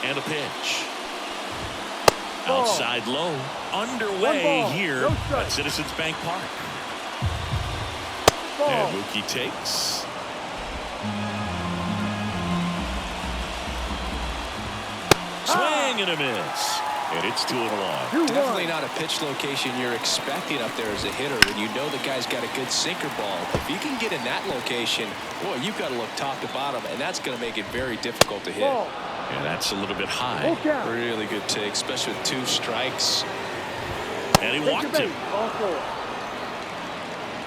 And a pitch. Outside low. Underway here at Citizens Bank Park. And Mookie takes. Swing and a miss. And it's 2-1. Definitely not a pitch location you're expecting up there as a hitter when you know the guy's got a good sinker ball. If you can get in that location, boy, you've got to look top to bottom, and that's going to make it very difficult to hit. Yeah, that's a little bit high. Really good take, especially with 2 strikes. And he walked him.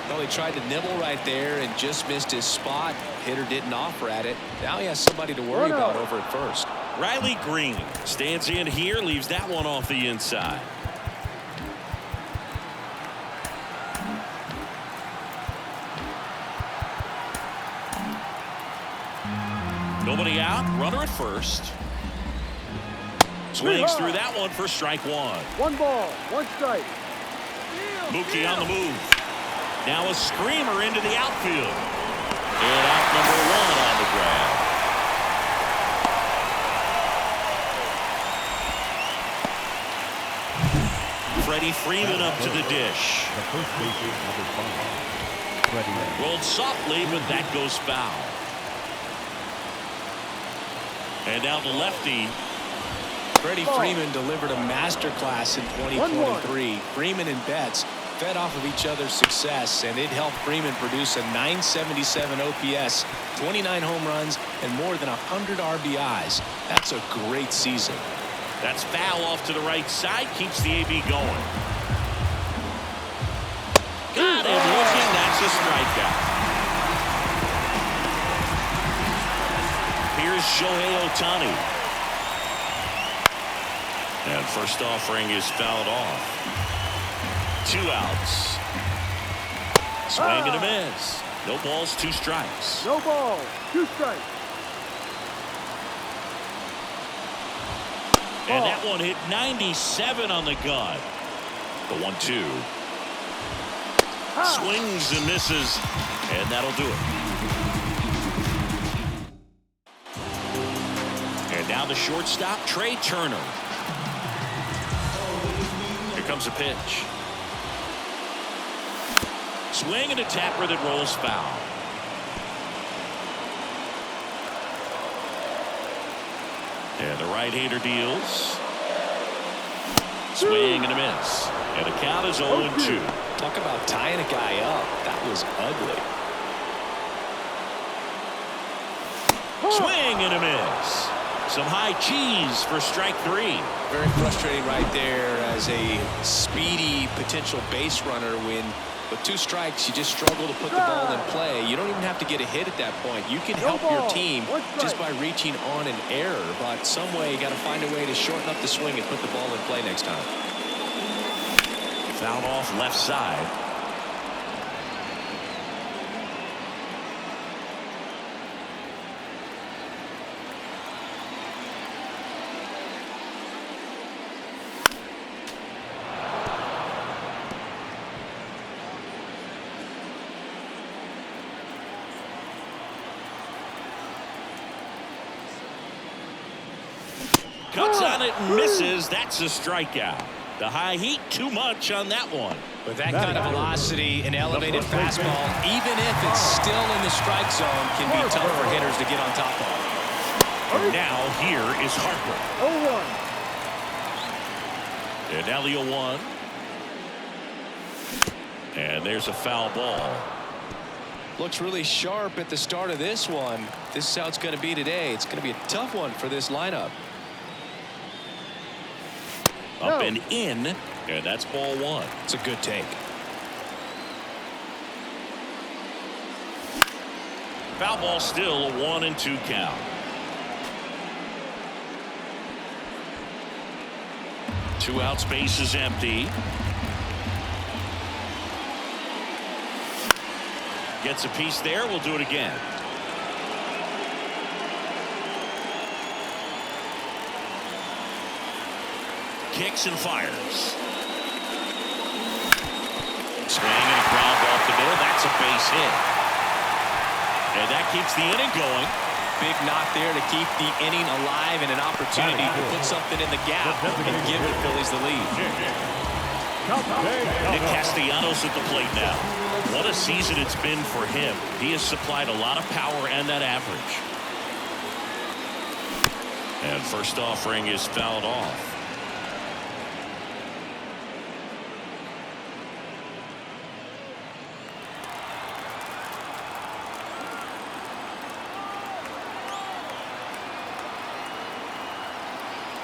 Well, he tried to nibble right there and just missed his spot. Hitter didn't offer at it. Now he has somebody to worry about over at first. Riley Green stands in here, leaves that one off the inside. Nobody out, runner at first. Swings through that one for strike 1. 1 ball, 1 strike. Mookie on the move. Now a screamer into the outfield. And out number 1 on the ground. Freddie Freeman up to the dish. Rolled softly, but that goes foul. And now the lefty. Freddie Freeman delivered a masterclass in 2023. Freeman and Betts fed off of each other's success, and it helped Freeman produce a .977 OPS, 29 home runs, and more than 100 RBIs. That's a great season. That's foul off to the right side. Keeps the AB going. Got him looking. That's a strikeout. Here's Shohei Ohtani. And first offering is fouled off. 2 outs. Swing and a miss. No balls, 2 strikes. No ball, 2 strikes. And that one hit 97 on the gun. The 1-2. Swings and misses. And that'll do it. And now the shortstop, Trey Turner. Here comes a pitch. Swing and a tapper that rolls foul. And the right-hander deals. Swing and a miss. And the count is 0-2. Talk about tying a guy up. That was ugly. Swing and a miss. Some high cheese for strike 3. Very frustrating right there as a speedy potential base runner when with 2 strikes you just struggle to put the ball in play. You don't even have to get a hit at that point. You can help your team just by reaching on an error, but some way you got to find a way to shorten up the swing and put the ball in play next time. Fouled off left side. Cuts on it and misses. That's a strikeout. The high heat, too much on that one. With that kind of velocity, an elevated fastball, even if it's still in the strike zone, can be tough for hitters to get on top of. And now here is Harper. 0-1. And now the 0-1. And there's a foul ball. Looks really sharp at the start of this one. This is how it's going to be today. It's going to be a tough one for this lineup. Up and in, and that's ball 1. It's a good take. Foul ball, still a 1-2 count. Two out, space is empty. Gets a piece there. We'll do it again. Kicks and fires. Swing and a ground ball to the middle. That's a base hit. And that keeps the inning going. big knock there to keep the inning alive and an opportunity to put something in the gap and give the Phillies the lead. Nick Castellanos at the plate now. What a season it's been for him. He has supplied a lot of power and that average. And first offering is fouled off.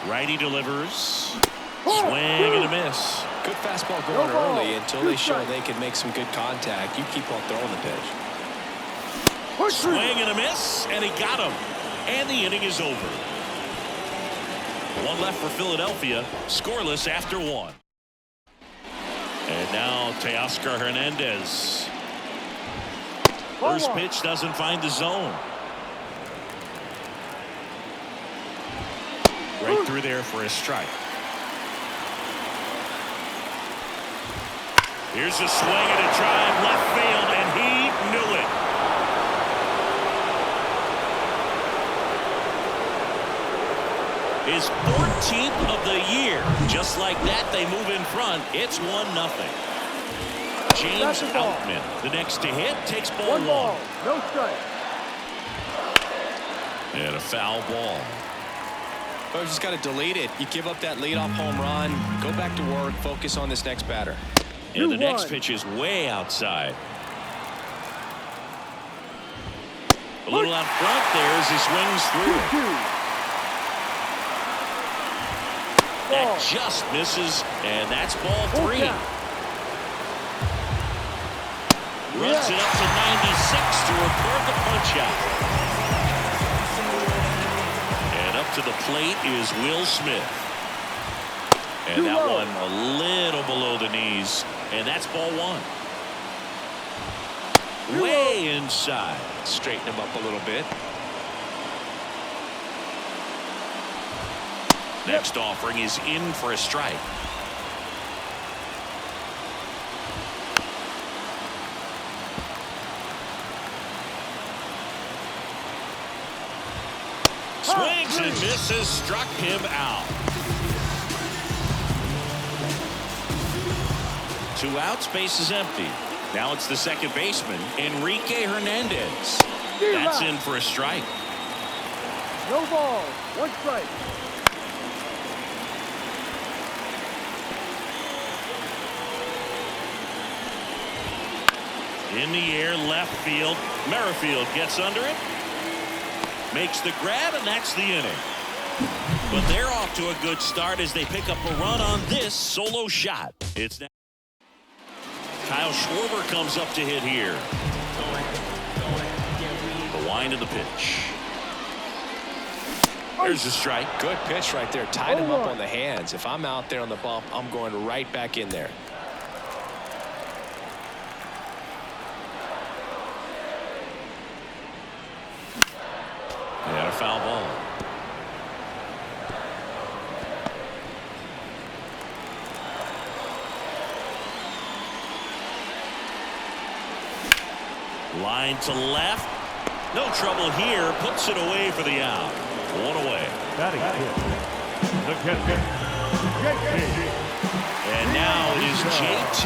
Righty delivers. Swing and a miss. Good fastball going early until they show they can make some good contact. You keep on throwing the pitch. Swing and a miss, and he got him. And the inning is over. One left for Philadelphia, scoreless after one. And now Teoscar Hernandez. First pitch doesn't find the zone. Right through there for a strike. Here's a swing and a drive left field, and he knew it. His 14th of the year. Just like that, they move in front. It's 1-0. James Outman, the next to hit, takes ball one. No strike. And a foul ball. Well, you just got to delete it. You give up that leadoff home run. Go back to work. Focus on this next batter. And the next pitch is way outside. A little out front there as he swings through. That just misses, and that's ball 3. Runs it up to 96 to record the punch out. And up to the plate is Will Smith. And that one a little below the knees, and that's ball 1. Way inside. Straighten him up a little bit. Next offering is in for a strike. Swings and misses, struck him out. 2 outs, base is empty. Now it's the second baseman, Enrique Hernandez. That's in for a strike. No ball, 1 strike. In the air, left field. Merrifield gets under it. Makes the grab, and that's the inning. But they're off to a good start as they pick up a run on this solo shot. It's now Kyle Schwarber comes up to hit here. The wind of the pitch. There's a strike. Good pitch right there. Tied him up on the hands. If I'm out there on the bump, I'm going right back in there. And a foul ball. Line to left. No trouble here. Puts it away for the out. 1 away. And now it is JT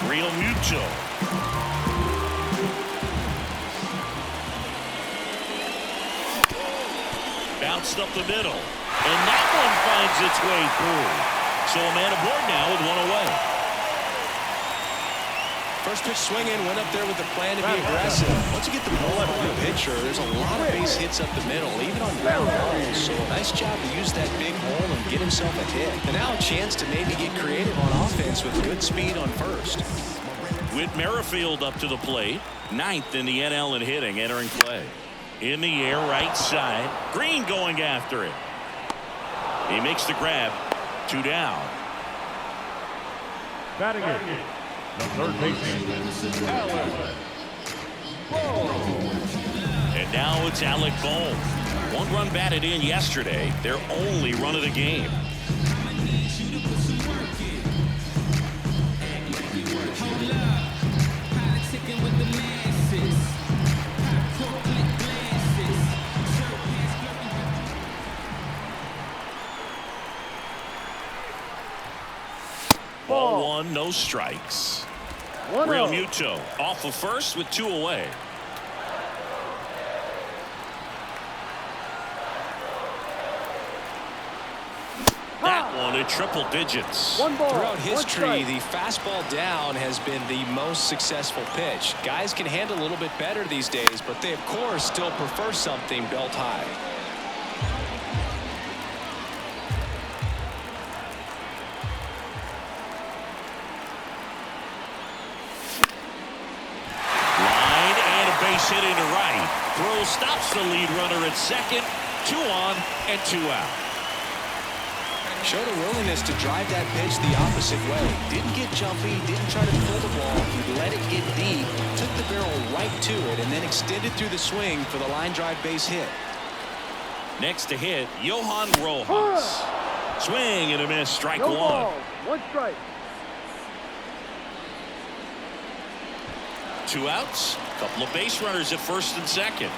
Realmuto. Bounced up the middle. And that one finds its way through. So a man aboard now with 1 away. First pitch swinging, went up there with the plan to be aggressive. Once you get the ball on the pitcher, there's a lot of base hits up the middle, even on ground balls. So a nice job to use that big hole and get himself a hit. And now a chance to maybe get creative on offense with good speed on first. Whit Merrifield up to the plate. 9th in the NL in hitting, entering play. In the air, right side. Green going after it. He makes the grab. 2 down. Batting it. The third baseman, Alec. And now it's Alec Bohm. 1 run batted in yesterday. Their only run of the game. Ball one, no strikes. Real Muto off of first with 2 away. That one at triple digits. Throughout history, the fastball down has been the most successful pitch. Guys can handle a little bit better these days, but they, of course, still prefer something belt high. Line and a base hit into right. Throw stops the lead runner at second. 2 on and 2 out. Showed a willingness to drive that pitch the opposite way. Didn't get jumpy, didn't try to pull the ball. He let it get deep, took the barrel right to it, and then extended through the swing for the line drive base hit. Next to hit, Johan Rojas. Swing and a miss, strike one. 1 strike. 2 outs, couple of base runners at first and second.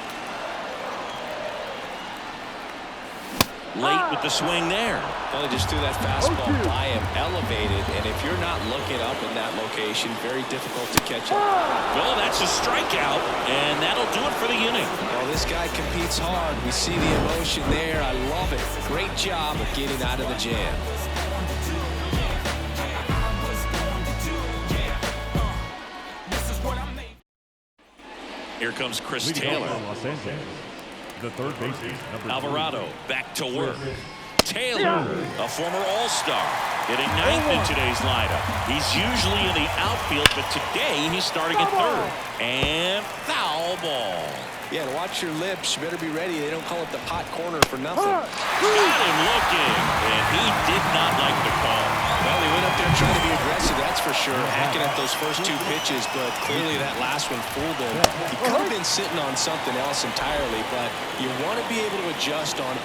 Late with the swing there. Well, he just threw that fastball by him, elevated, and if you're not looking up in that location, very difficult to catch up. Well, that's a strikeout, and that'll do it for the inning. Well, this guy competes hard. We see the emotion there. I love it. Great job of getting out of the jam. Here comes Chris Leading Taylor. off for Los Angeles, the third baseman, number Alvarado 3. back to work. Taylor, a former All-Star, hitting 9th in today's lineup. He's usually in the outfield, but today he's starting at third. And foul ball. Yeah, to watch your lips, you better be ready. They don't call it the pot corner for nothing. Got him looking, and he did not like the call. Well, he went up there trying to be aggressive, that's for sure. Hacking at those first 2 pitches, but clearly that last one fooled him. He could have been sitting on something else entirely, but you want to be able to adjust on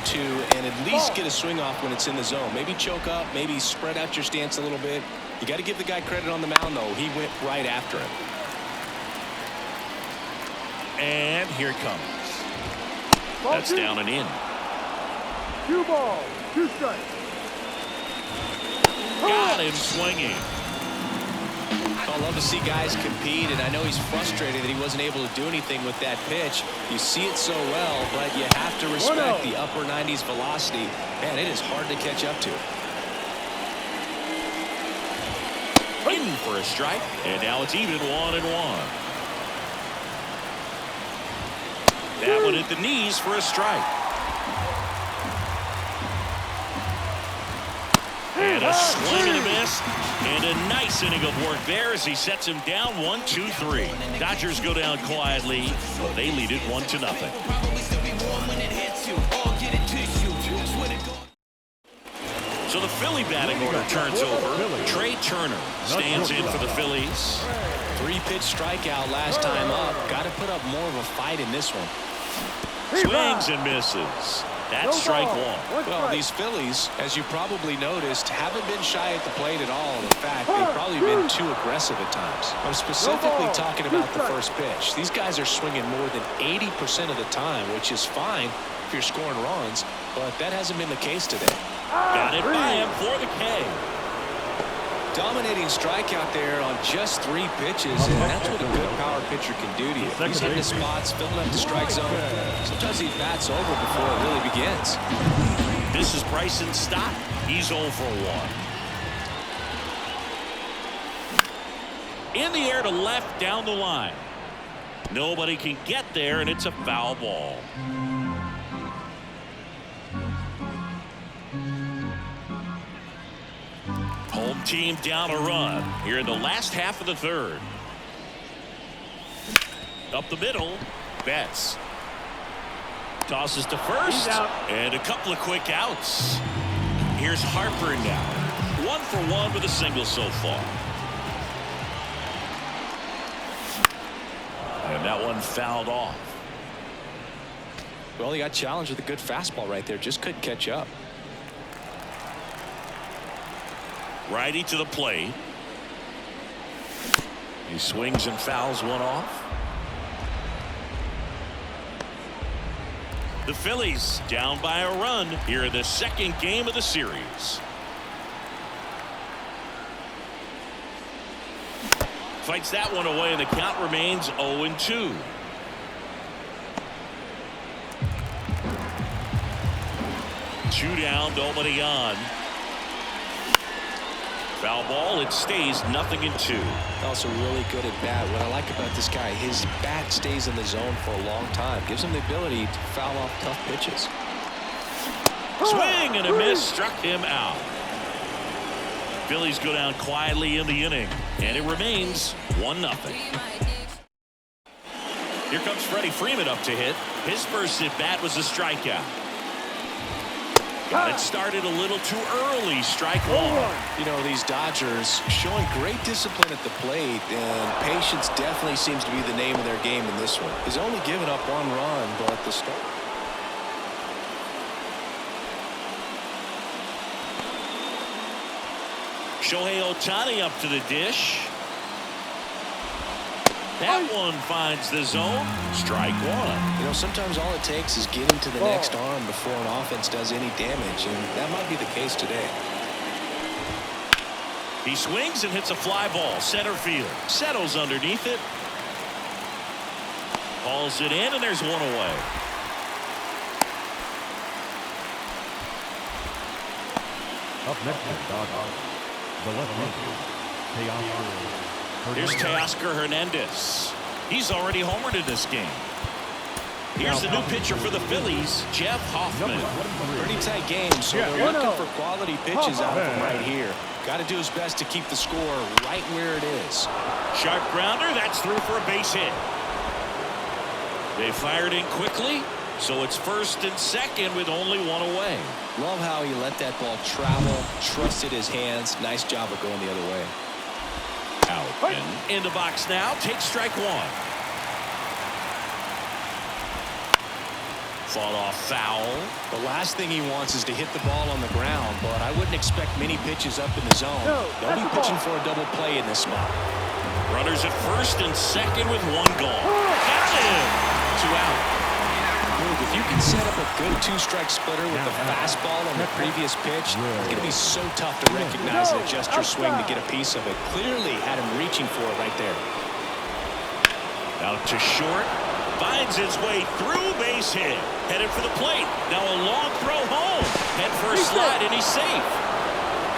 0-2 and at least get a swing off when it's in the zone. Maybe choke up, maybe spread out your stance a little bit. You got to give the guy credit on the mound, though. He went right after him. And here it comes. That's down and in. 2 balls, 2 strikes. Got him swinging. I love to see guys compete, and I know he's frustrated that he wasn't able to do anything with that pitch. You see it so well, but you have to respect the upper 90s velocity. Man, it is hard to catch up to. In for a strike, and now it's even 1-1. That one at the knees for a strike. And a swing and a miss. And a nice inning of work there as he sets him down 1-2-3. Dodgers go down quietly. They lead it 1-0. So the Philly batting order turns over. Trey Turner stands in for the Phillies. 3-pitch strikeout last time up. Got to put up more of a fight in this one. Swings and misses. That's strike one. Well, these Phillies, as you probably noticed, haven't been shy at the plate at all. In fact, they've probably been too aggressive at times. I'm specifically talking about the first pitch. These guys are swinging more than 80% of the time, which is fine if you're scoring runs, but that hasn't been the case today. Got it by him for the K. Dominating strikeout there on just 3 pitches, and that's what a good power pitcher can do to you. He's hitting the spots, filling up the strike zone. Sometimes he bats over before it really begins. This is Bryson Stott. He's 0 for 1. In the air to left down the line. Nobody can get there, and it's a foul ball. Home team down a run here in the last half of the third. Up the middle, Betts. Tosses to first, and a couple of quick outs. Here's Harper now. 1 for 1 with a single so far. And that one fouled off. Well, he got challenged with a good fastball right there. Just couldn't catch up. Righty to the plate. He swings and fouls one off. The Phillies down by a run here in the second game of the series. Fights that one away, and the count remains 0-2. Two down, nobody on. Foul ball, it stays 0-2. Also really good at bat. What I like about this guy, his bat stays in the zone for a long time. Gives him the ability to foul off tough pitches. Swing and a miss, struck him out. Phillies go down quietly in the inning, and it remains 1-0. Here comes Freddie Freeman up to hit. His first at bat was a strikeout. Got it started a little too early. Strike one. You know, these Dodgers showing great discipline at the plate, and patience definitely seems to be the name of their game in this one. He's only given up 1 run, but the start. Shohei Ohtani up to the dish. That one finds the zone. Strike one. You know, sometimes all it takes is getting to the next arm before an offense does any damage, and that might be the case today. He swings and hits a fly ball. Center field. Settles underneath it. Hauls it in, and there's one away. Up next is Dodgers. The left-hander, Here's Teoscar Hernandez. He's already homered in this game. Here's the new pitcher for the Phillies, Jeff Hoffman. Pretty tight game, so they're looking for quality pitches out of him right here. Got to do his best to keep the score right where it is. Sharp grounder, that's through for a base hit. They fired in quickly, so it's first and second with only one away. Love how he let that ball travel, trusted his hands. Nice job of going the other way. Out and in the box now. Takes strike one. Fought off foul. The last thing he wants is to hit the ball on the ground, but I wouldn't expect many pitches up in the zone. They'll be pitching for a double play in this spot. Runners at first and second with one gone. Got him. 2 out. If you can set up a good 2-strike splitter with the fastball on the previous pitch, it's going to be so tough to recognize and adjust your swing to get a piece of it. Clearly had him reaching for it right there. Out to short. Finds his way through, base hit. Headed for the plate. Now a long throw home. Head first slide, and he's safe.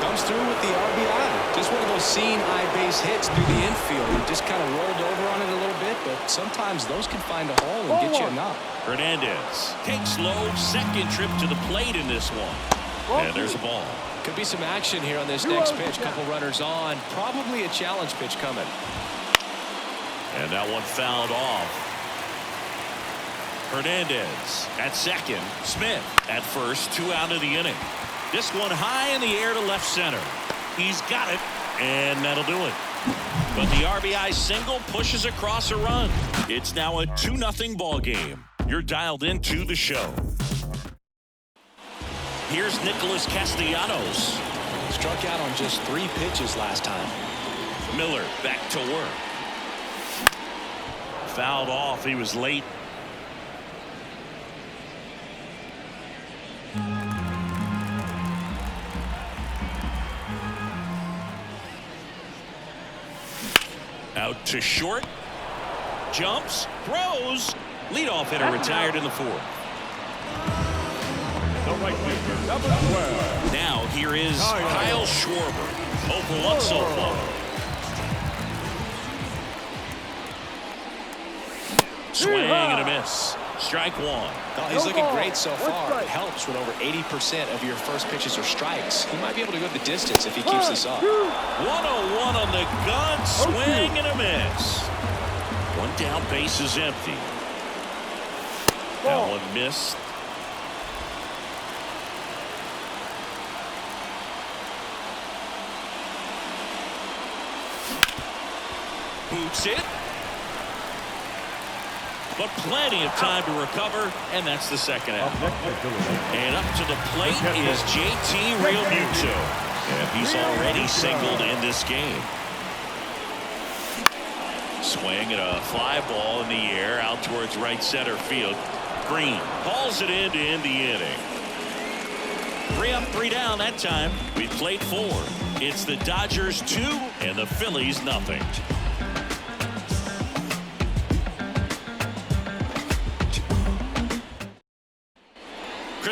Comes through with the RBI. Just one of those seeing eye base hits through the infield. He just kind of rolled over on it a little bit, but sometimes those can find a hole and get you a knock. Hernandez takes low, second trip to the plate in this one. And there's a ball. Could be some action here on this next pitch. Couple runners on. Probably a challenge pitch coming. And that one fouled off. Hernandez at second. Smith at first. 2 out of the inning. This one high in the air to left center. He's got it, and that'll do it. But the RBI single pushes across a run. It's now a 2-0 ball game. You're dialed into the show. Here's Nicholas Castellanos. Struck out on just 3 pitches last time. Miller back to work. Fouled off. He was late. Out to short. Jumps. Throws. Leadoff hitter retired in the 4th. the right fielder, number 12. Now here is Kyle Schwarber. 0 for 1 so far. Swing and a miss. Strike one. Oh, he's looking great so far. It helps when over 80% of your first pitches are strikes. He might be able to go the distance if he keeps this up. 1-0-1 on the gun. Swing and a miss. One down, base is empty. That one missed. Boots it. But plenty of time to recover, and that's the second out. And up to the plate is JT Realmuto. And he's already singled in this game. Swing and a fly ball in the air out towards right center field. Green hauls it in to end the inning. 3 up, 3 down that time. We played 4. It's the Dodgers 2 and the Phillies nothing.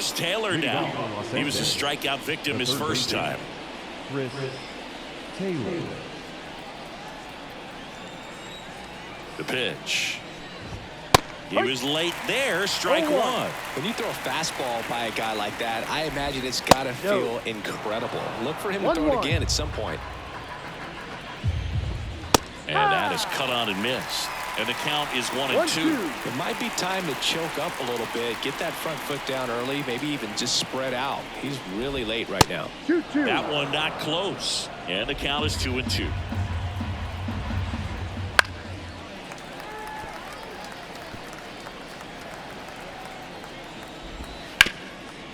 Chris Taylor down. He was a strikeout victim his first time. Chris Taylor. The pitch. He was late there. Strike one. When you throw a fastball by a guy like that, I imagine it's got to feel incredible. Look for him to throw it again at some point. And that is cut on and missed. And the count is 1-2. It might be time to choke up a little bit, get that front foot down early, maybe even just spread out. He's really late right now. That one not close. And the count is 2-2.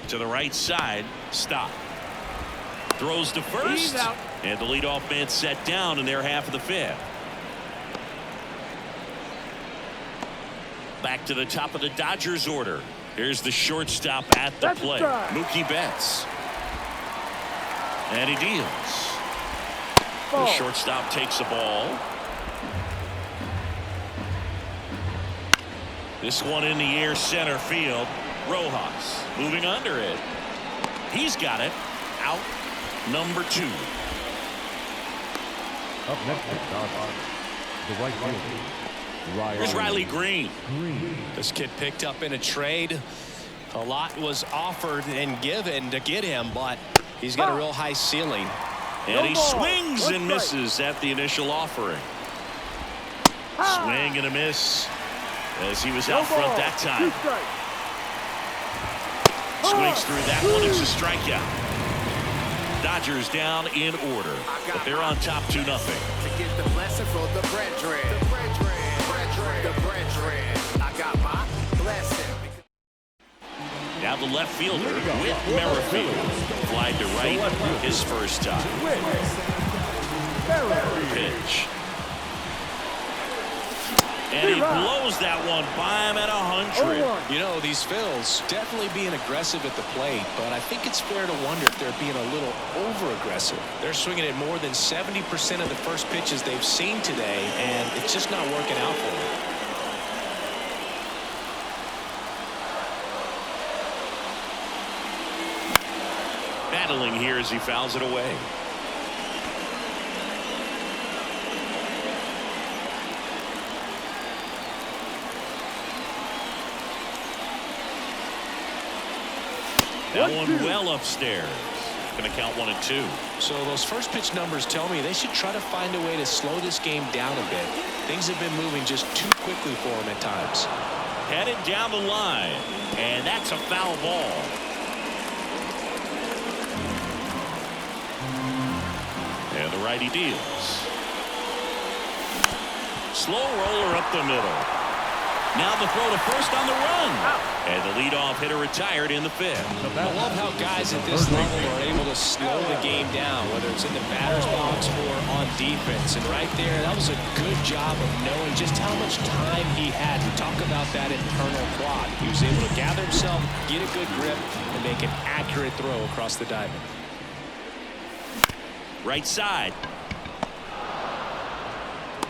To the right side. Stop. Throws to first. And the leadoff man set down in their half of the fifth. Back to the top of the Dodgers order. Here's the shortstop at the plate. Mookie Betts. And he deals. The shortstop takes the ball. This one in the air center field. Rojas moving under it. He's got it. Out number 2. Up next is the right fielder. Here's Riley Green. This kid picked up in a trade. A lot was offered and given to get him, but he's got a real high ceiling. And he swings and misses at the initial offering. Swing and a miss as he was out front that time. Swings through that one. It's a strikeout. Dodgers down in order, but they're on top 2-0. To get the blessing for the brethren. I got my blessing. Now the left fielder, Whit Merrifield. Fly to right, his first time. Pitch. And he blows that one by him at 100. You know, these Phils definitely being aggressive at the plate, but I think it's fair to wonder if they're being a little over-aggressive. They're swinging at more than 70% of the first pitches they've seen today, and it's just not working out for them. Battling here as he fouls it away. That one well upstairs. Going to count 1-2. So those first pitch numbers tell me they should try to find a way to slow this game down a bit. Things have been moving just too quickly for them at times. Headed down the line. And that's a foul ball. And the righty deals. Slow roller up the middle. Now the throw to first on the run. And the leadoff hitter retired in the fifth. I love how guys at this level are able to slow the game down, whether it's in the batter's box or on defense. And right there, that was a good job of knowing just how much time he had. We talk about that internal clock. He was able to gather himself, get a good grip, and make an accurate throw across the diamond. Right side.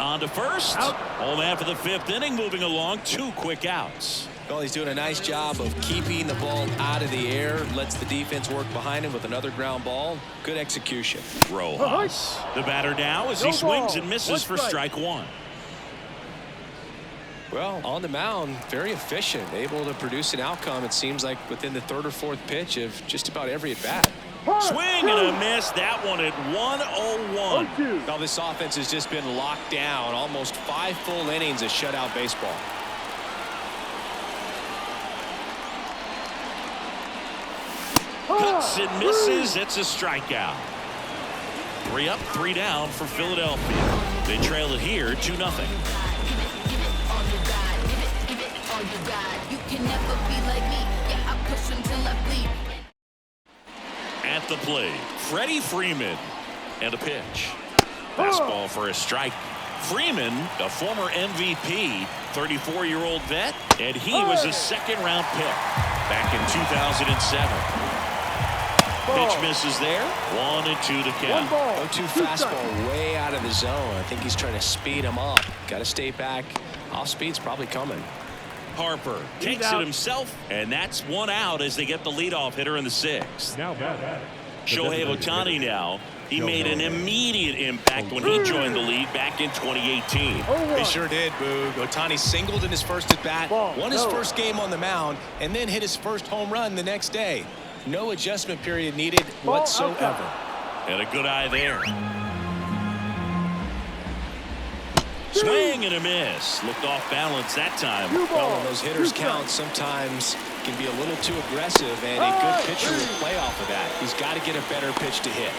On to first. Home after the fifth inning, moving along. 2 quick outs. Well, he's doing a nice job of keeping the ball out of the air. Lets the defense work behind him with another ground ball. Good execution. Rojas. The batter now as he swings and misses for strike 1. Well, on the mound, very efficient. Able to produce an outcome, it seems like, within the 3rd or 4th pitch of just about every at-bat. Swing and a miss. That one at 1-0-1. Now this offense has just been locked down. Almost 5 full innings of shutout baseball. Cuts and misses. It's a strikeout. 3 up, 3 down for Philadelphia. They trail it here 2-0. At the plate, Freddie Freeman. And a pitch. Fastball for a strike. Freeman, a former MVP, 34-year-old vet, and he was a second-round pick back in 2007. Pitch misses there. 1-2 to count. 0-2 fastball way out of the zone. I think he's trying to speed him up. Got to stay back. Off speed's probably coming. Harper takes it himself, and that's one out as they get the leadoff hitter in the sixth. Now batting. Shohei Ohtani now. He made an immediate impact when he joined the league back in 2018. He sure did, Boog. Ohtani singled in his first at-bat, won his first game on the mound, and then hit his first home run the next day. No adjustment period needed whatsoever. And a good eye there. Swing and a miss. Looked off balance that time. Well, when those hitters count, sometimes can be a little too aggressive, and a good pitcher will play off of that. He's got to get a better pitch to hit.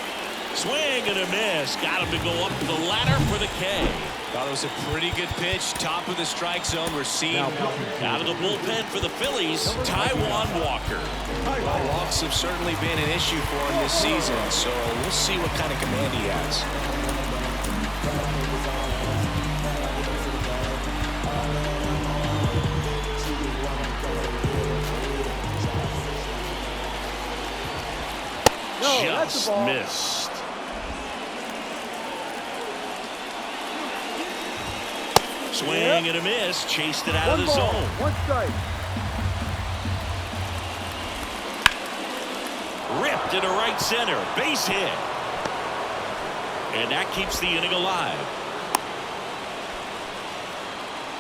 Swing and a miss. Got him to go up the ladder for the K. Thought it was a pretty good pitch. Top of the strike zone. Received. Out of the bullpen for the Phillies, Taijuan Walker. Walks have certainly been an issue for him this season, so we'll see what kind of command he has. Just missed. Swing and a miss. Chased it out of the zone. One strike. Ripped into right center. Base hit. And that keeps the inning alive.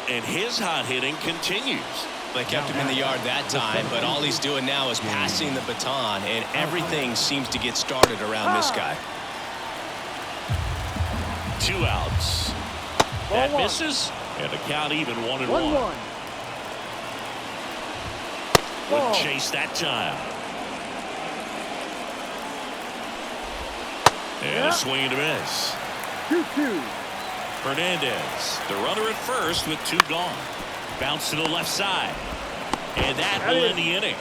And his hot hitting continues. They kept him in the yard that time, but all he's doing now is passing the baton, and everything seems to get started around this guy. 2 outs. That misses, and the count even 1-1. Wouldn't chase that time. And a swing and a miss. 2-2. Hernandez, the runner at first with 2 gone. Bounce to the left side. And that will end the inning.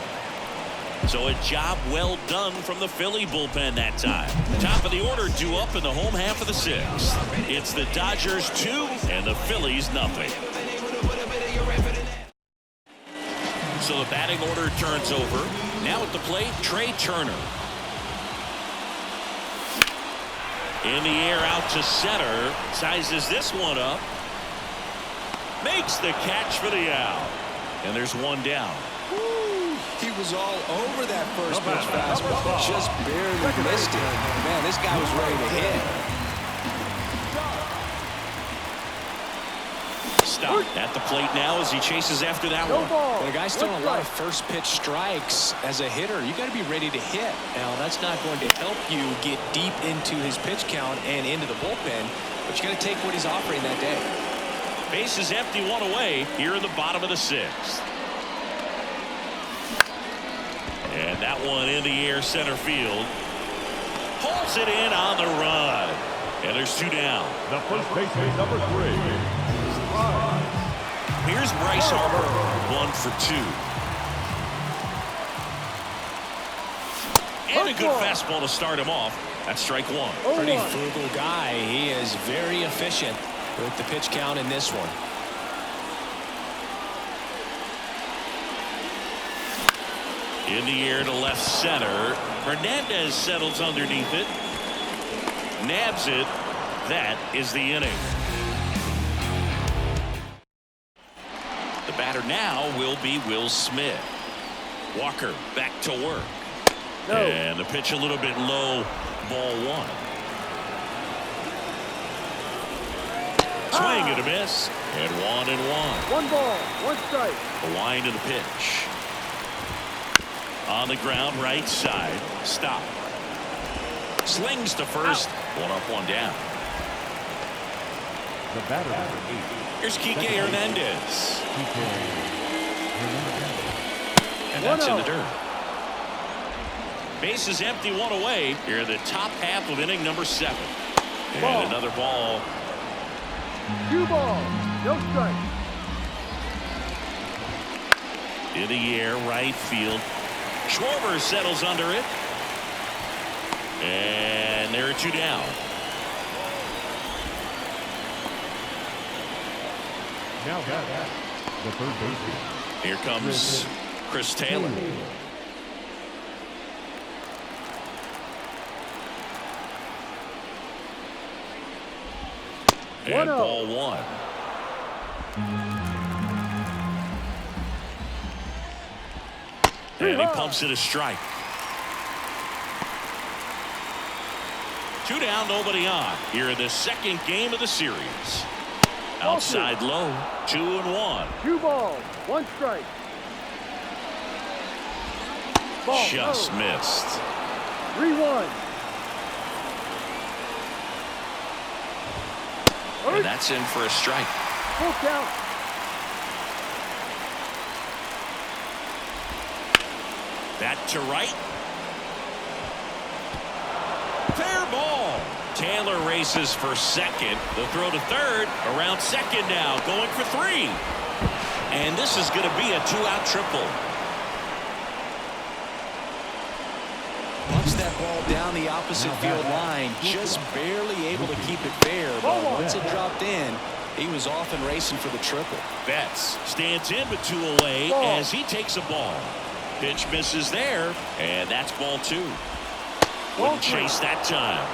So a job well done from the Philly bullpen that time. Top of the order due up in the home half of the 6th. It's the Dodgers 2 and the Phillies nothing. So the batting order turns over. Now at the plate, Trey Turner. In the air out to center. Sizes this one up. Makes the catch for the out. And there's 1 down. He was all over that first pitch fastball. Just barely missed it. Man, this guy was ready to hit. Stop at the plate now as he chases after that one. When a guy's throwing a lot of first pitch strikes as a hitter, you got to be ready to hit. Now, that's not going to help you get deep into his pitch count and into the bullpen, but you got to take what he's offering that day. Base is empty, 1 away here in the bottom of the 6th. And that one in the air center field. Pulls it in on the run. And there's 2 down. The first baseman, number 3. Here's Bryce Harper, 1 for 2. And a good fastball to start him off. That's strike 1. Pretty frugal guy. He is very efficient with the pitch count in this one. In the air to left center. Hernandez settles underneath it. Nabs it. That is the inning. The batter now will be Will Smith. Walker back to work. And the pitch a little bit low. Ball 1. Swing and a miss. And 1-1. 1 ball, 1 strike. The line to the pitch. On the ground, right side. Stop. Slings to first. 1 up, 1 down. The batter, number 8. Here's Kike Hernandez. And that's in the dirt. Base is empty, 1 away. Here in the top half of inning number 7. And another ball. 2 balls, no strike. In the air, right field. Schwarber settles under it. And there are 2 down. Now batting, the third baseman. Here comes Chris Taylor. And ball 1. And he pumps it a strike. 2 down, nobody on. Here in the second game of the series. Outside low, 2-1. 2 balls, 1 strike. Ball, Just missed. 3-1. And that's in for a strike. Full count. That to right. Fair ball. Taylor races for second. The throw to third. Around second now. Going for 3. And this is going to be a 2-out triple. Punts that ball down the opposite field line. Just barely able to keep it fair. But once it dropped in, he was off and racing for the triple. Betts stands in with 2 away as he takes a ball. Pitch misses there. And that's ball 2. Wouldn't chase that time.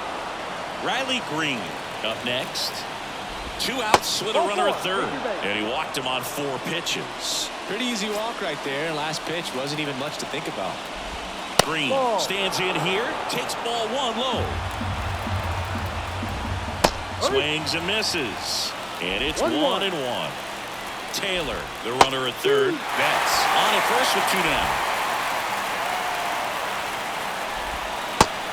Riley Green up next. 2 outs with a runner at third. And he walked him on 4 pitches. Pretty easy walk right there. Last pitch wasn't even much to think about. Green stands in here. Takes ball 1 low. Swings and misses. And it's 1-1. Taylor, the runner at third. Betts on at first with 2 down.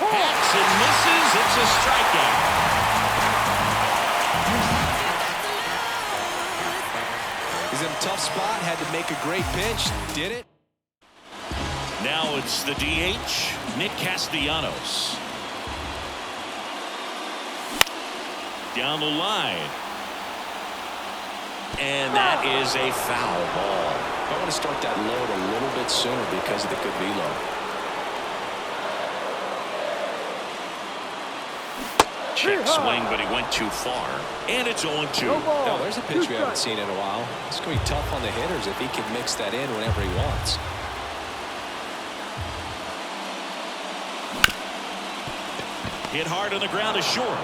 Hacks and misses. It's a strikeout. He's in a tough spot. Had to make a great pitch. Did it. Now it's the DH, Nick Castellanos. Down the line. And that is a foul ball. I want to start that load a little bit sooner because of the good velo. Check swing, but he went too far. And it's 0-2. Now, there's a pitch we haven't seen in a while. It's going to be tough on the hitters if he can mix that in whenever he wants. Hit hard on the ground is short.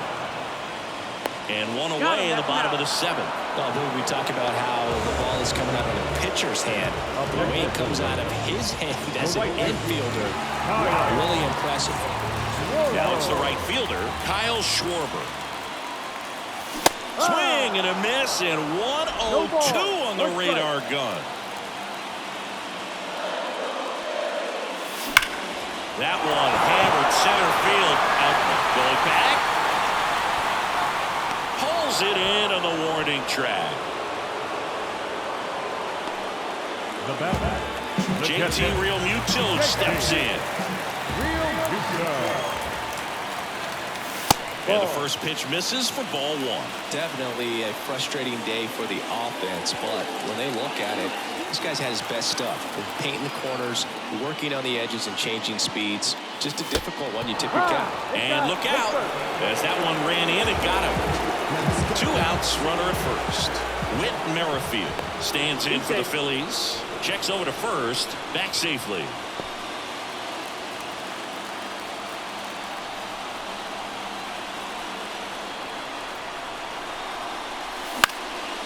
And 1 away in the bottom of the 7th. Well, we talk about how the ball is coming out of the pitcher's hand. The way it comes out of his hand as an infielder, really impressive. Now it's the right fielder, Kyle Schwarber. Swing and a miss, and 1-0-2 on the radar gun. That one hammered center field. Outlet going back. Pulls it in on the warning track. The batter, JT Realmuto steps in. And the first pitch misses for ball 1. Definitely a frustrating day for the offense, but when they look at it, this guy's had his best stuff. Painting the corners, working on the edges, and changing speeds. Just a difficult one. You tip your cap. And look out, as that one ran in and got him. 2 outs, runner at first. Whit Merrifield stands in for the Phillies. Checks over to first, back safely.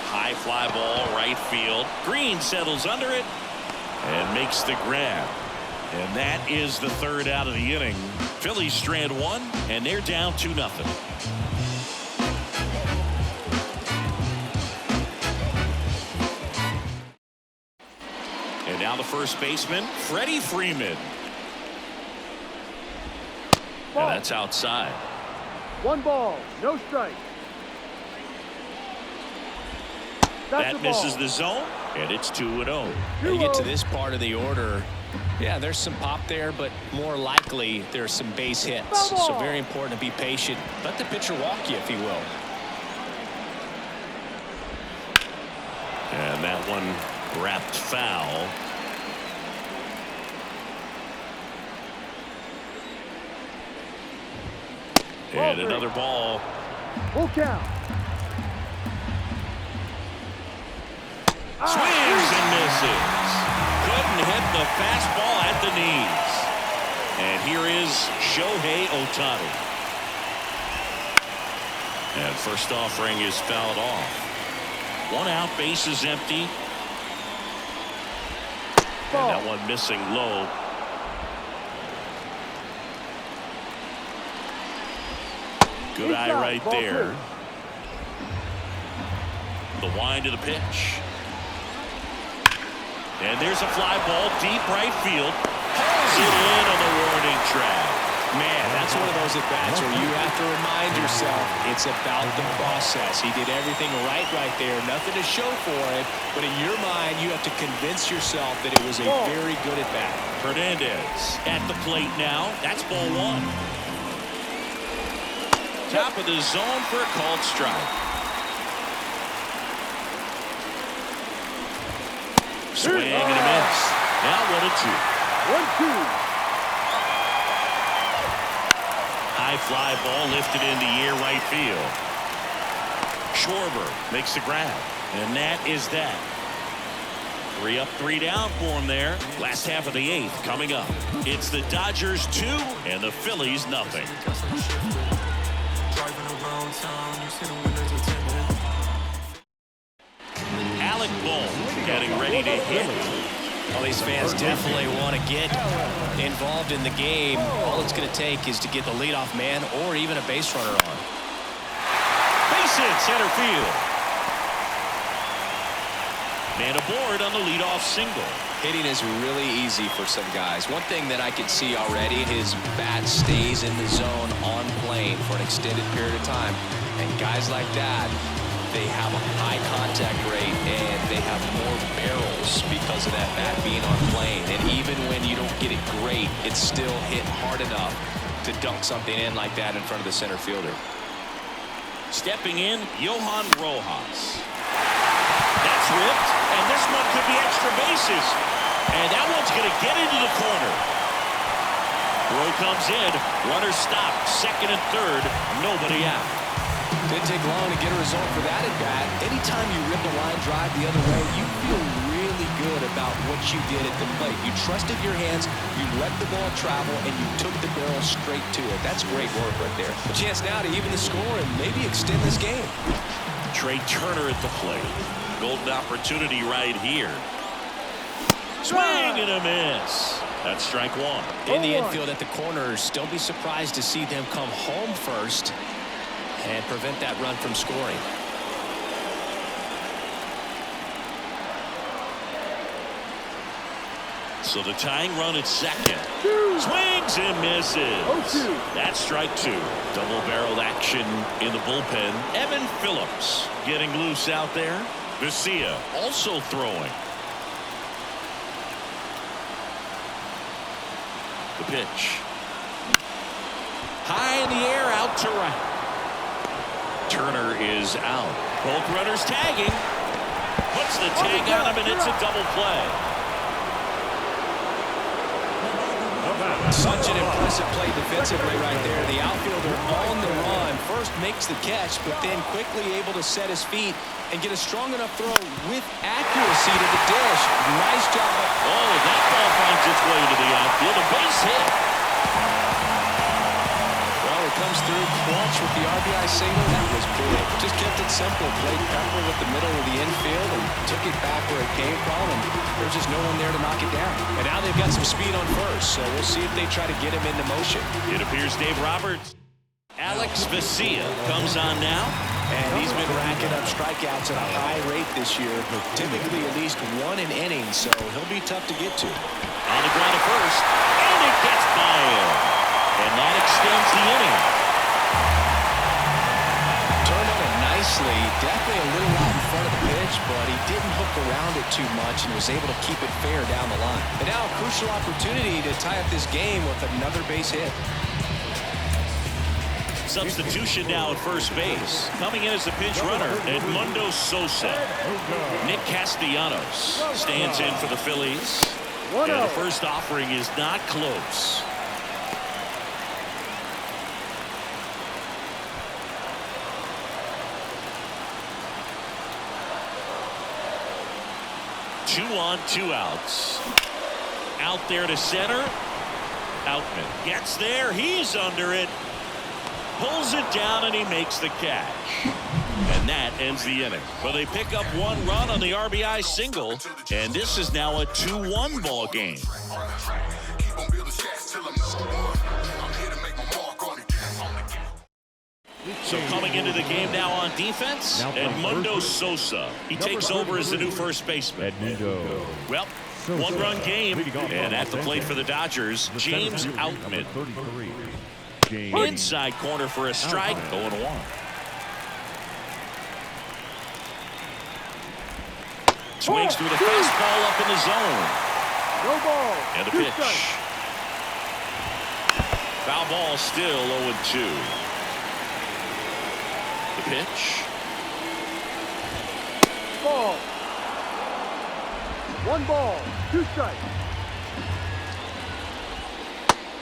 High fly ball, right field. Green settles under it and makes the grab. And that is the 3rd out of the inning. Phillies strand 1, and they're down 2-0. And now the first baseman, Freddie Freeman. And that's outside. 1 ball, no strike. That misses the zone, and it's 2-0. You get to this part of the order, yeah, there's some pop there, but more likely there's some base hits. So very important to be patient. Let the pitcher walk you, if he will. And that one wrapped foul. And another ball. Full count. Swings and misses. Couldn't hit the fastball at the knees. And here is Shohei Ohtani. And first offering is fouled off. 1 out, base is empty. And that one missing low. Good eye right there. The wind of the pitch. And there's a fly ball deep right field. Pulls it in on the warning track. Man, that's one of those at-bats where you have to remind yourself it's about the process. He did everything right there. Nothing to show for it. But in your mind, you have to convince yourself that it was a very good at-bat. Hernandez at the plate now. That's ball one. Top of the zone for a called strike. Swing and a miss. Now 1-2. 1-2. High fly ball lifted into air right field. Schwarber makes the grab. And that is that. 3 up, 3 down for him there. Last half of the 8th coming up. It's the Dodgers 2 and the Phillies nothing. Alec Bohm getting ready to hit. Well, these fans definitely want to get involved in the game. All it's going to take is to get the leadoff man or even a base runner on. Base hit center field. Man aboard on the leadoff single. Hitting is really easy for some guys. One thing that I can see already, his bat stays in the zone on plane for an extended period of time. And guys like that, they have a high contact rate and they have more barrels because of that bat being on plane. And even when you don't get it great, it's still hit hard enough to dunk something in like that in front of the center fielder. Stepping in, Johan Rojas. That's ripped, and this one could be extra bases. And that one's going to get into the corner. Throw comes in, runner stopped, second and third, nobody out. Didn't take long to get a result for that at bat. Anytime you rip a line drive the other way, you feel really good about what you did at the plate. You trusted your hands, you let the ball travel, and you took the barrel straight to it. That's great work right there. A chance now to even the score and maybe extend this game. Trey Turner at the plate. Golden opportunity right here. Swing and a miss. That's strike one. In the infield at the corners, don't be surprised to see them come home first and prevent that run from scoring. So the tying run at second. Swings and misses. That's strike two. Double-barreled action in the bullpen. Evan Phillips getting loose out there. Garcia also throwing. The pitch. High in the air, out to right. Turner is out. Both runners tagging. Puts the tag on him, and it's a double play. Such an impressive play defensively right there. The outfielder on the run first makes the catch, but then quickly able to set his feet and get a strong enough throw with accuracy to the dish. Nice job. Oh, that ball finds its way to the outfield. A base hit. Well, it comes through clutch with the RBI single. That was big. Just kept it simple. Played pepper with the middle of the infield and took it back where it came from, and there's just no one there to knock it down. And now they've got some speed on first, so we'll see if they try to get him into motion. It appears Dave Roberts. Alex Vesia comes on now. And he's been racking up strikeouts at a high rate this year, typically at least one an inning, so he'll be tough to get to. On the ground at first, and it gets by him. And that extends the inning. Turned on it nicely, definitely a little out in front of the pitch, but he didn't hook around it too much and was able to keep it fair down the line. And now a crucial opportunity to tie up this game with another base hit. Substitution now at first base. Coming in as the pinch runner, Edmundo Sosa. Nick Castellanos stands in for the Phillies. And the first offering is not close. Two on, 2 outs. Out there to center. Outman gets there. He's under it. Pulls it down and he makes the catch. And that ends the inning. But they pick up 1 run on the RBI single, and this is now a 2-1 ball game. So coming into the game now on defense, Edmundo Sosa. He takes over as the new first baseman. Well, 1-run game, and at the plate for the Dodgers, James Outman. Inside corner for a strike, 0-1. Swings through the fastball up in the zone. No ball. And a 2 pitch. strikes. Foul ball, still 0-2. The pitch. Ball. 1 ball. 2 strikes.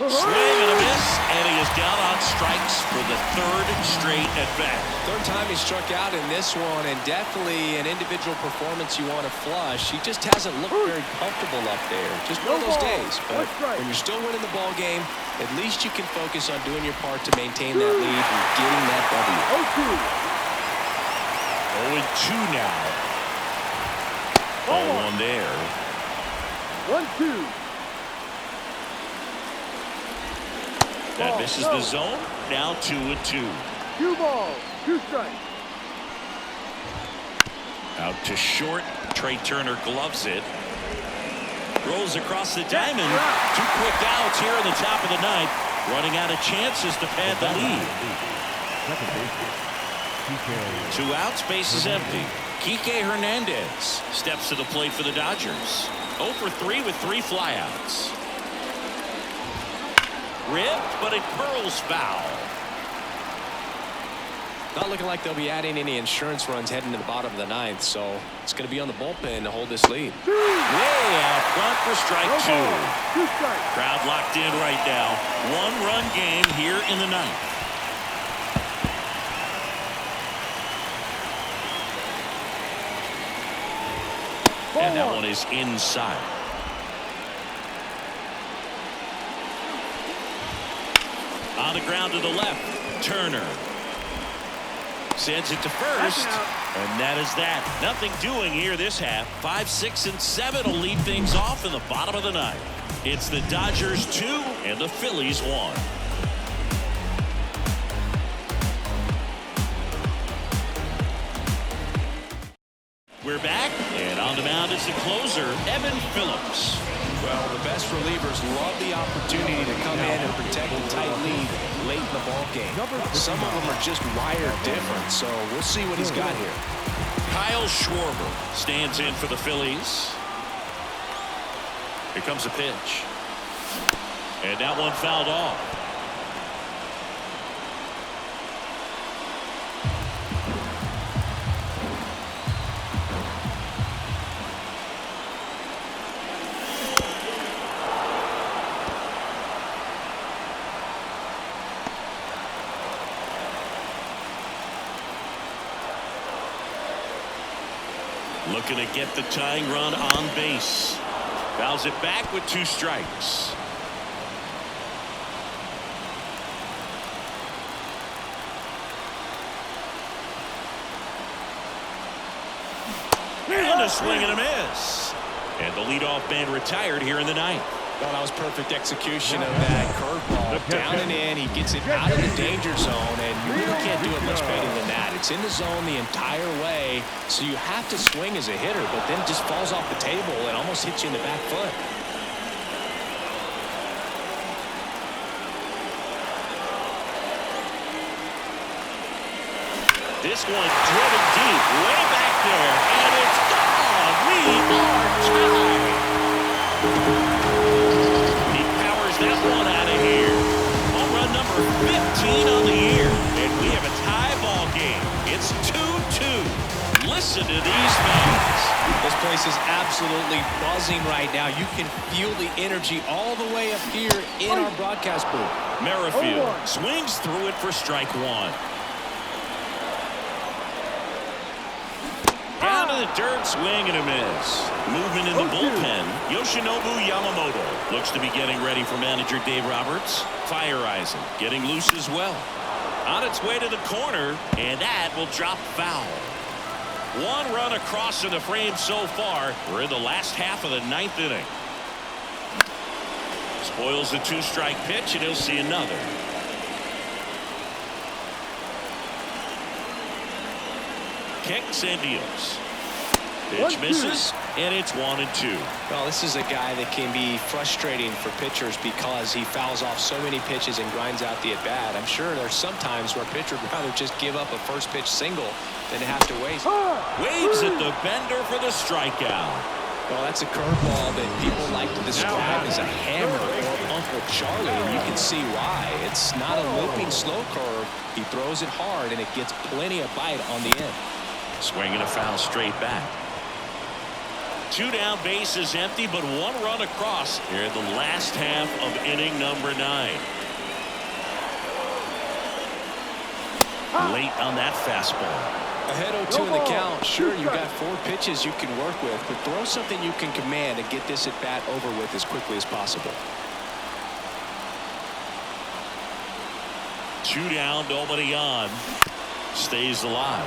Swing and a miss, and he is down on strikes for the 3rd straight at bat. 3rd time he struck out in this one, and definitely an individual performance you want to flush. He just hasn't looked very comfortable up there. Just one of those days. But when you're still winning the ball game, at least you can focus on doing your part to maintain that lead and getting that W. 0-2 now. 0-1 there. 1-2. That misses the zone. Now 2-2. 2 balls. 2 strikes. Out to short. Trey Turner gloves it. Rolls across the diamond. 2 quick outs here in the top of the 9th. Running out of chances to pad the lead. 2 outs, base is empty. Kike Hernandez steps to the plate for the Dodgers. 0 for 3 with 3 flyouts. Ripped, but it curls foul. Not looking like they'll be adding any insurance runs heading to the bottom of the 9th, so it's going to be on the bullpen to hold this lead. Way out front for strike 2. 2 strikes. Crowd locked in right now. 1-run game here in the 9th. And that one is inside. On the ground to the left, Turner sends it to first, and that is that. Nothing doing here this half. 5, 6, and 7 will lead things off in the bottom of the 9th. It's the Dodgers 2 and the Phillies 1. We're back, and on the mound is the closer, Evan Phillips. Well, the best relievers love the opportunity to come in and protect a tight lead late in the ball game. Some of them are just wired different, so we'll see what he's got here. Kyle Schwarber stands in for the Phillies. Here comes a pitch. And that one fouled off. Looking to get the tying run on base. Fouls it back with 2 strikes. And a swing and a miss. And the leadoff man retired here in the 9th. Well, that was perfect execution of that curveball. Down and in, he gets it out of the danger zone, and you really can't do it much better than that. It's in the zone the entire way, so you have to swing as a hitter, but then it just falls off the table and almost hits you in the back foot. This one driven deep, way back there, and it's gone. We are tied. He powers that one out of here. Home run number 15 on the year, and we have a tie ball game. It's 2-2. Listen to these fans. This place is absolutely buzzing right now. You can feel the energy all the way up here in our broadcast booth. Merrifield swings through it for strike 1. Down to the dirt, swing and a miss. Movement in the bullpen. Yoshinobu Yamamoto looks to be getting ready for manager Dave Roberts. Fire Eisen getting loose as well. On its way to the corner, and that will drop foul. One run across in the frame so far. We're in the last half of the 9th inning. Spoils the 2-strike pitch, and he'll see another. Kicks and deals. Pitch misses, and it's 1-2. Well, this is a guy that can be frustrating for pitchers because he fouls off so many pitches and grinds out the at-bat. I'm sure there's some times where a pitcher would rather just give up a first-pitch single than to have to waste. Waves at the bender for the strikeout. Well, that's a curveball that people like to describe as a hammer or Uncle Charlie, and you can see why. It's not a looping slow curve. He throws it hard, and it gets plenty of bite on the end. Swinging a foul straight back. 2 down, bases empty, but 1 run across here in the last half of inning number 9. Late on that fastball. Ahead 0-2 in the count. Sure, you've got 4 pitches you can work with, but throw something you can command and get this at bat over with as quickly as possible. 2 down, nobody on. Stays alive.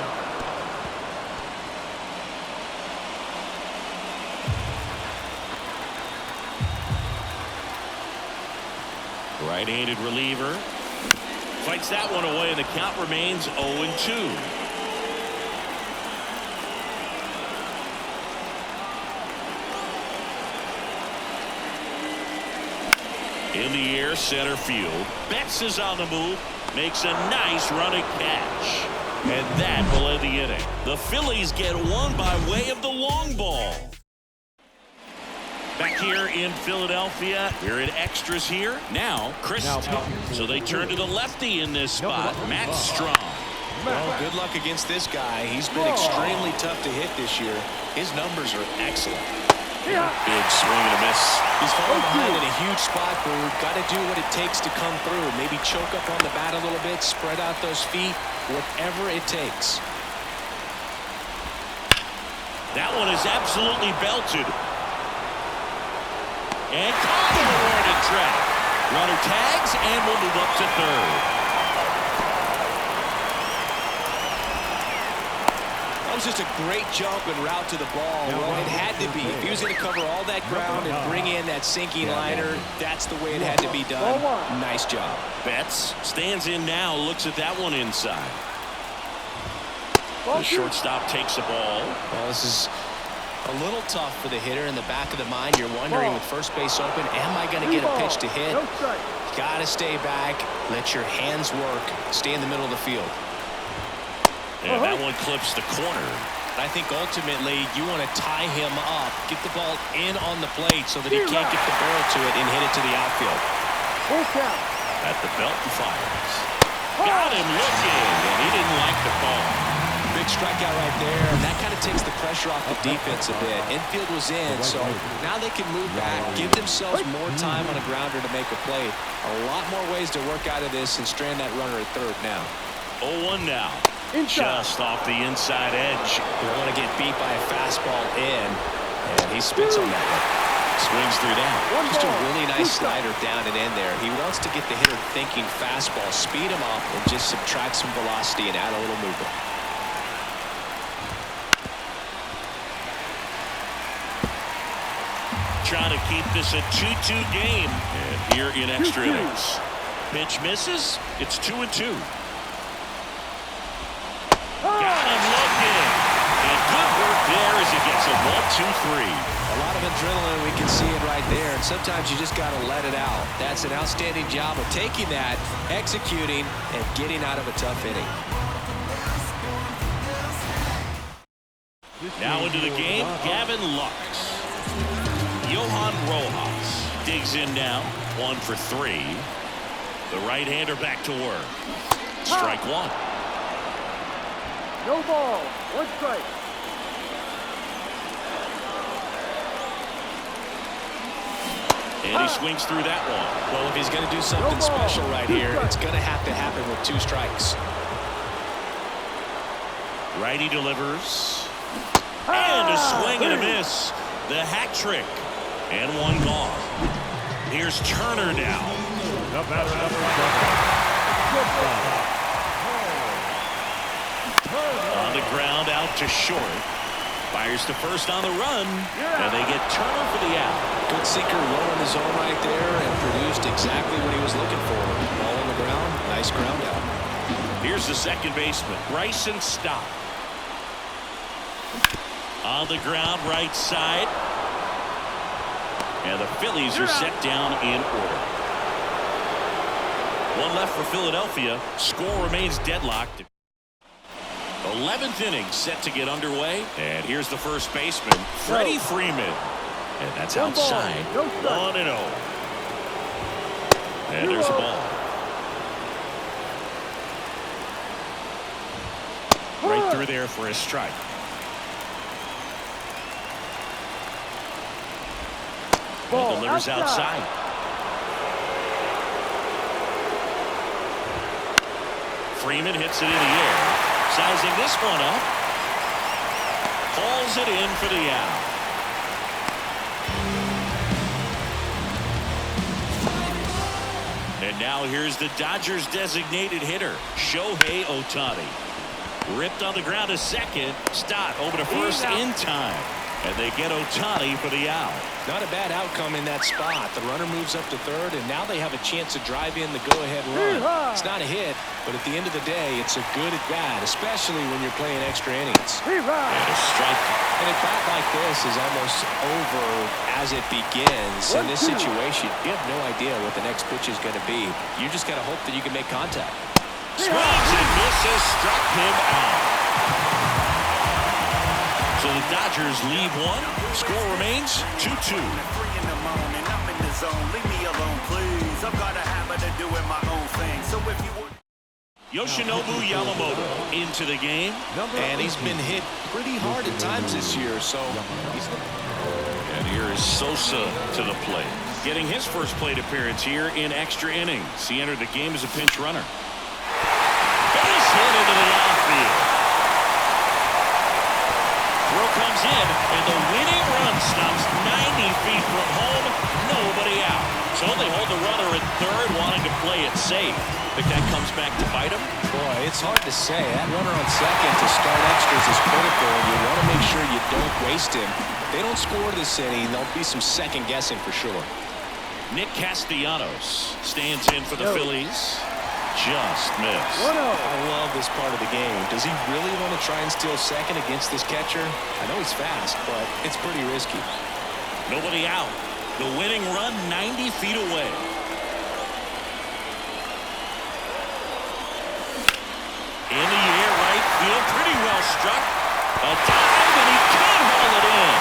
Right-handed reliever. Fights that one away, and the count remains 0-2. In the air, center field. Betts is on the move. Makes a nice running catch. And that will end the inning. The Phillies get one by way of the long ball. Back here in Philadelphia, we're in extras here. Now, Chris. So they turn to the lefty in this spot, Matt Strong. Well, good luck against this guy. He's been extremely tough to hit this year. His numbers are excellent. Big swing and a miss. He's falling behind in a huge spot, Boo. Got to do what it takes to come through. Maybe choke up on the bat a little bit, spread out those feet, whatever it takes. That one is absolutely belted. And caught in a warning track. Runner tags and will move up to third. That was just a great jump and route to the ball. Well, it had to be. If he was going to cover all that ground and bring in that sinking liner, that's the way it had to be done. Nice job. Betts stands in now, looks at that one inside. The shortstop takes the ball. Well, this is a little tough for the hitter. In the back of the mind, you're wondering with first base open, am I going to get a pitch to hit? Got to stay back, let your hands work, stay in the middle of the field. And that one clips the corner. I think ultimately you want to tie him up, get the ball in on the plate so that he can't get the barrel to it and hit it to the outfield. At the belt and fires. Got him looking, and he didn't like the call. Big strikeout right there. That kind of takes the pressure off the defense a bit. Infield was in, so now they can move back, give themselves more time on a grounder to make a play. A lot more ways to work out of this and strand that runner at third now. 0-1 now. Just off the inside edge. You don't want to get beat by a fastball in, and he spits on that one. Swings through that. Just a really nice slider down and in there. He wants to get the hitter thinking fastball, speed him up, and just subtract some velocity and add a little movement. Trying to keep this a 2-2 game. And here in extra innings. Pitch misses. It's 2-2. Got him looking. And good work there as he gets a 1-2-3. A lot of adrenaline, we can see it right there. And sometimes you just got to let it out. That's an outstanding job of taking that, executing, and getting out of a tough inning. Now into the game, Gavin Lux. Johan Rojas digs in now, 1 for 3. The right-hander back to work. Strike one. No ball. 1 strike. And he swings through that one. Well, if he's going to do something special right here, it's going to have to happen with 2 strikes. Righty delivers. And a swing and a miss. The hat trick. And one gone. Here's Turner now. The batter number 7. to short. Fires to first on the run, and they get Turner for the out. Good sinker low in the zone right there and produced exactly what he was looking for. Ball on the ground, nice ground out. Here's the second baseman, Bryson Stott. On the ground, right side. And the Phillies are set down in order. One left for Philadelphia. Score remains deadlocked. 11th inning set to get underway. And here's the first baseman, Freddie Freeman. And that's outside. 1-0. And there's a ball. Right through there for a strike. Ball delivers outside. Freeman hits it in the air. Sizing this one up. Hauls it in for the out. And now here's the Dodgers designated hitter, Shohei Ohtani. Ripped on the ground to second. Stott over to first in time. And they get Ohtani for the out. Not a bad outcome in that spot. The runner moves up to third, and now they have a chance to drive in the go-ahead run. It's not a hit, but at the end of the day, it's a good at-bat, especially when you're playing extra innings. And a strike. An at-bat like this is almost over as it begins. In this situation, you have no idea what the next pitch is going to be. You just got to hope that you can make contact. Swings and misses, struck him out. So the Dodgers lead one. Score remains 2-2. Yoshinobu Yamamoto into the game. And he's been hit pretty hard at times this year. So and here is Sosa to the plate. Getting his first plate appearance here in extra innings. He entered the game as a pinch runner. Base hit into the outfield. Throw comes in, and the winning run stops 90 feet from home. Nobody out. So they hold the runner at third, wanting to play it safe. Think that comes back to bite him? Boy, it's hard to say. That runner on second to start extras is critical, and you want to make sure you don't waste him. If they don't score this inning, there'll be some second guessing for sure. Nick Castellanos stands in for the Phillies. Just missed. I love this part of the game. Does he really want to try and steal second against this catcher? I know he's fast, but it's pretty risky. Nobody out. The winning run 90 feet away. In the air, right field, pretty well struck. A dive, and he can't haul it in.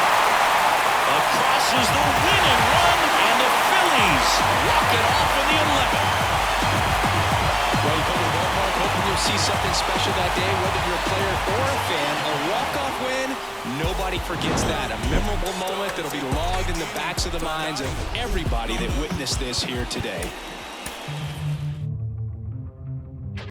Across is the winning run, and the Phillies walk it off in the 11th. Well, you go to the ballpark hoping you'll see something special that day, whether you're a player or a fan. A walk-off win, nobody forgets that. A memorable moment that'll be logged in the backs of the minds of everybody that witnessed this here today.